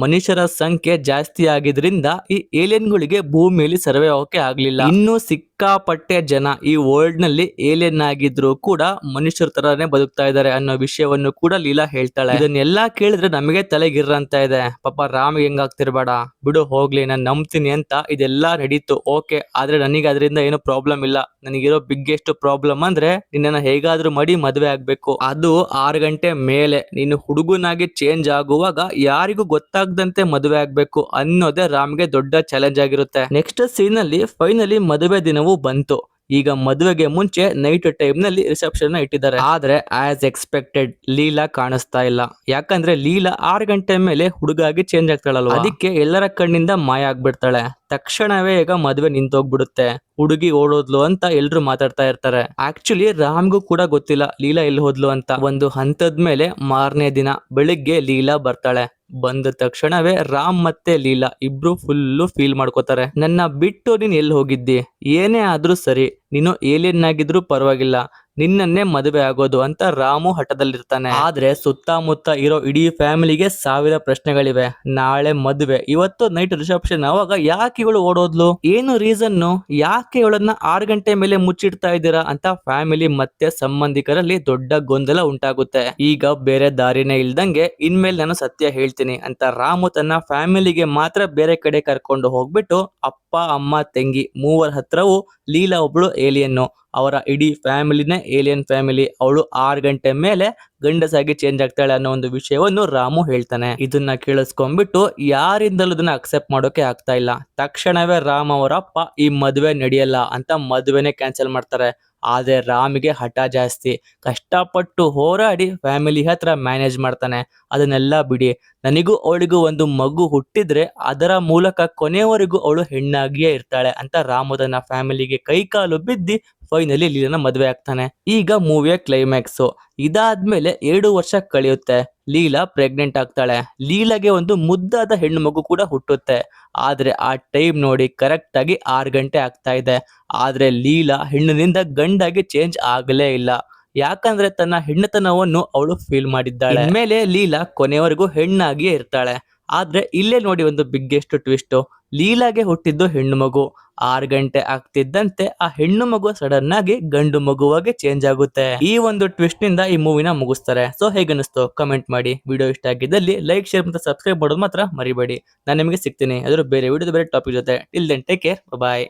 ಮನುಷ್ಯರ ಸಂಖ್ಯೆ ಜಾಸ್ತಿ ಆಗಿದ್ರಿಂದ ಈ ಏಲಿಯನ್ಗಳಿಗೆ ಭೂಮಿಯಲ್ಲಿ ಸರ್ವೆ ಆಗೋಕೆ ಆಗ್ಲಿಲ್ಲ. ಇನ್ನು ಸಿಕ್ಕಾಪಟ್ಟೆ ಜನ ಈ ವರ್ಲ್ಡ್ ನಲ್ಲಿ ಏಲಿಯನ್ ಆಗಿದ್ರು ಕೂಡ ಮನುಷ್ಯರ ತರಾನೇ ಬದುಕ್ತಾ ಇದಾರೆ ಅನ್ನೋ ವಿಷಯವನ್ನು ಕೂಡ ಲೀಲಾ ಹೇಳ್ತಾಳೆ. ಇದನ್ನೆಲ್ಲಾ ಕೇಳಿದ್ರೆ ನಮಗೆ ತಲೆಗಿರ್ರ ಅಂತ ಇದೆ. ಪಾಪ ರಾಮ್ ಹೆಂಗಾಗ್ತಿರ್ಬೇಡ ಬಿಡು ಹೋಗ್ಲಿ, ನಾನು ನಂಬ್ತೀನಿ ಅಂತ ಇದೆಲ್ಲಾ ನಡೀತು. ಓಕೆ, ಆದ್ರೆ ನನಗೆ ಅದರಿಂದ ಏನು ಪ್ರಾಬ್ಲಮ್ ಇಲ್ಲ. ನನಗಿರೋ ಬಿಗ್ಗೆಸ್ಟ್ ಪ್ರಾಬ್ಲಮ್ ಅಂದ್ರೆ ನಿನ್ನ ಹೇಗಾದ್ರೂ ಮಾಡಿ ಮದುವೆ ಆಗ್ಬೇಕು. ಅದು 6 ಗಂಟೆ ಮೇಲೆ ನೀನು ಹುಡುಗನಾಗಿ ಚೇಂಜ್ ಆಗುವಾಗ ಯಾರಿಗೂ ಗೊತ್ತಾಗದಂತೆ ಮದುವೆ ಆಗ್ಬೇಕು ಅನ್ನೋದೇ ರಾಮ್ಗೆ ದೊಡ್ಡ ಚಾಲೆಂಜ್ ಆಗಿರುತ್ತೆ. ನೆಕ್ಸ್ಟ್ ಸೀನ್ ಅಲ್ಲಿ ಫೈನಲಿ ಮದುವೆ ದಿನವೂ ಬಂತು. ಈಗ ಮದುವೆಗೆ ಮುಂಚೆ ನೈಟ್ ಟೈಮ್ ನಲ್ಲಿ ರಿಸೆಪ್ಷನ್ ಇಟ್ಟಿದ್ದಾರೆ. ಆದ್ರೆ ಆಸ್ ಎಕ್ಸ್ಪೆಕ್ಟೆಡ್ ಲೀಲಾ ಕಾಣಿಸ್ತಾ ಇಲ್ಲ. ಯಾಕಂದ್ರೆ ಲೀಲಾ 6 ಗಂಟೆ ಮೇಲೆ ಹುಡುಗಾಗಿ ಚೇಂಜ್ ಆಗ್ತಾಳಲ್ವಾ, ಅದಕ್ಕೆ ಎಲ್ಲರ ಕಣ್ಣಿಂದ ಮಾಯ ಆಗ್ಬಿಡ್ತಾಳೆ. ತಕ್ಷಣವೇ ಈಗ ಮದುವೆ ನಿಂತೋಗ್ಬಿಡುತ್ತೆ. ಹುಡುಗಿ ಓಡೋದ್ಲು ಅಂತ ಎಲ್ರು ಮಾತಾಡ್ತಾ ಇರ್ತಾರೆ. ಆಕ್ಚುಲಿ ರಾಮ್ಗೂ ಕೂಡ ಗೊತ್ತಿಲ್ಲ ಲೀಲಾ ಎಲ್ಲಿ ಹೋದ್ಲು ಅಂತ. ಒಂದು ಹಂತದ ಮೇಲೆ ಮಾರನೇ ದಿನ ಬೆಳಿಗ್ಗೆ ಲೀಲಾ ಬರ್ತಾಳೆ. ಬಂದ ತಕ್ಷಣವೇ ರಾಮ್ ಮತ್ತೆ ಲೀಲಾ ಇಬ್ರು ಫುಲ್ಲು ಫೀಲ್ ಮಾಡ್ಕೋತಾರೆ. ನನ್ನ ಬಿಟ್ಟು ನೀನ್ ಎಲ್ಲಿ ಹೋಗಿದ್ದಿ? ಏನೇ ಆದ್ರೂ ಸರಿ, ನೀನು ಏಲಿಯನ್ ಆಗಿದ್ರು ಪರವಾಗಿಲ್ಲ, ನಿನ್ನನ್ನೇ ಮದುವೆ ಆಗೋದು ಅಂತ ರಾಮು ಹಠದಲ್ಲಿರ್ತಾನೆ. ಆದ್ರೆ ಸುತ್ತಮುತ್ತ ಇರೋ ಇಡೀ ಫ್ಯಾಮಿಲಿಗೆ 1000 ಪ್ರಶ್ನೆಗಳಿವೆ. ನಾಳೆ ಮದುವೆ, ಇವತ್ತು ನೈಟ್ ರಿಸೆಪ್ಷನ್, ಅವಾಗ ಯಾಕೆ ಇವಳು ಓಡೋದ್ಲು? ಏನು ರೀಸನ್ನು? ಯಾಕೆ ಇವಳನ್ನ 6 ಗಂಟೆ ಮೇಲೆ ಮುಚ್ಚಿಡ್ತಾ ಇದ್ದೀರಾ ಅಂತ ಫ್ಯಾಮಿಲಿ ಮತ್ತೆ ಸಂಬಂಧಿಕರಲ್ಲಿ ದೊಡ್ಡ ಗೊಂದಲ ಉಂಟಾಗುತ್ತೆ. ಈಗ ಬೇರೆ ದಾರಿನೇ ಇಲ್ದಂಗೆ ಇನ್ಮೇಲೆ ನಾನು ಸತ್ಯ ಹೇಳ್ತೀನಿ ಅಂತ ರಾಮು ತನ್ನ ಫ್ಯಾಮಿಲಿಗೆ ಮಾತ್ರ ಬೇರೆ ಕಡೆ ಕರ್ಕೊಂಡು ಹೋಗ್ಬಿಟ್ಟು ಅಪ್ಪ ಅಮ್ಮ ತಂಗಿ ಮೂವರ ಹತ್ರವೂ ಲೀಲಾ ಒಬ್ಳು ಏಲಿಯನ್ನು, ಅವರ ಇಡೀ ಫ್ಯಾಮಿಲಿನೇ ಏಲಿಯನ್ ಫ್ಯಾಮಿಲಿ, ಅವಳು 6 ಗಂಟೆ ಮೇಲೆ ಗಂಡಸಾಗಿ ಚೇಂಜ್ ಆಗ್ತಾಳೆ ಅನ್ನೋ ಒಂದು ವಿಷಯವನ್ನು ರಾಮು ಹೇಳ್ತಾನೆ. ಇದನ್ನ ಕೇಳಿಸ್ಕೊಂಡ್ಬಿಟ್ಟು ಯಾರಿಂದಲೂ ಇದನ್ನ ಅಕ್ಸೆಪ್ಟ್ ಮಾಡೋಕೆ ಆಗ್ತಾ ಇಲ್ಲ. ತಕ್ಷಣವೇ ರಾಮ್ ಅವರಪ್ಪ ಈ ಮದುವೆ ನಡೆಯಲ್ಲ ಅಂತ ಮದುವೆನೆ ಕ್ಯಾನ್ಸಲ್ ಮಾಡ್ತಾರೆ. ಆದ್ರೆ ರಾಮ್ಗೆ ಹಠ ಜಾಸ್ತಿ. ಕಷ್ಟಪಟ್ಟು ಹೋರಾಡಿ ಫ್ಯಾಮಿಲಿ ಹತ್ರ ಮ್ಯಾನೇಜ್ ಮಾಡ್ತಾನೆ. ಅದನ್ನೆಲ್ಲ ಬಿಡಿ, ನನಗೂ ಅವಳಿಗೂ ಒಂದು ಮಗು ಹುಟ್ಟಿದ್ರೆ ಅದರ ಮೂಲಕ ಕೊನೆಯವರೆಗೂ ಅವಳು ಹೆಣ್ಣಾಗಿಯೇ ಇರ್ತಾಳೆ ಅಂತ ರಾಮು ತನ್ನ ಫ್ಯಾಮಿಲಿಗೆ ಕೈಕಾಲು ಬಿದ್ದಿ ಫೈನಲಿ ಲೀಲಾನ ಮದುವೆ ಆಗ್ತಾನೆ. ಈಗ ಮೂವಿಯ ಕ್ಲೈಮ್ಯಾಕ್ಸ್. ಇದಾದ್ಮೇಲೆ 2 ವರ್ಷ ಕಳೆಯುತ್ತೆ. ಲೀಲಾ ಪ್ರೆಗ್ನೆಂಟ್ ಆಗ್ತಾಳೆ. ಲೀಲಾಗೆ ಒಂದು ಮುದ್ದಾದ ಹೆಣ್ಣು ಮಗು ಕೂಡ ಹುಟ್ಟುತ್ತೆ. ಆದ್ರೆ ಆ ಟೈಮ್ ನೋಡಿ ಕರೆಕ್ಟ್ ಆಗಿ 6 ಗಂಟೆ ಆಗ್ತಾ ಇದೆ. ಆದ್ರೆ ಲೀಲಾ ಹೆಣ್ಣಿನಿಂದ ಗಂಡಾಗಿ ಚೇಂಜ್ ಆಗಲೇ ಇಲ್ಲ. ಯಾಕಂದ್ರೆ ತನ್ನ ಹೆಣ್ಣತನವನ್ನು ಅವಳು ಫೀಲ್ ಮಾಡಿದ್ದಾಳೆ. ಮೇಲೆ ಲೀಲಾ ಕೊನೆವರೆಗೂ ಹೆಣ್ಣಾಗಿಯೇ ಇರ್ತಾಳೆ. ಆದ್ರೆ ಇಲ್ಲೇ ನೋಡಿ ಒಂದು ಬಿಗ್ಗೆಸ್ಟ್ ಟ್ವಿಸ್ಟ್. ಲೀಲಾಗೆ ಹುಟ್ಟಿದ್ದು ಹೆಣ್ಣು ಮಗು. 6 ಗಂಟೆ ಆಗ್ತಿದ್ದಂತೆ ಆ ಹೆಣ್ಣು ಮಗು ಸಡನ್ ಆಗಿ ಗಂಡು ಮಗುವಾಗಿ ಚೇಂಜ್ ಆಗುತ್ತೆ. ಈ ಒಂದು ಟ್ವಿಸ್ಟ್ ನಿಂದ ಈ ಮೂವಿನ ಮುಗಿಸ್ತಾರೆ. ಸೊ ಹೇಗನ್ನಿಸ್ತು ಕಮೆಂಟ್ ಮಾಡಿ. ವಿಡಿಯೋ ಇಷ್ಟ ಆಗಿದ್ದಲ್ಲಿ ಲೈಕ್, ಶೇರ್ ಮತ್ತೆ ಸಬ್ಸ್ಕ್ರೈಬ್ ಮಾಡೋದು ಮಾತ್ರ ಮರಿಬೇಡಿ. ನಾನು ನಿಮಗೆ ಸಿಗ್ತೀನಿ ಅದ್ರ ಬೇರೆ ವಿಡಿಯೋದ ಬೇರೆ ಟಾಪಿಕ್ ಜೊತೆ. ಟಿಲ್ ದೆನ್ ಟೇಕ್ ಕೇರ್, ಬಾಯ್.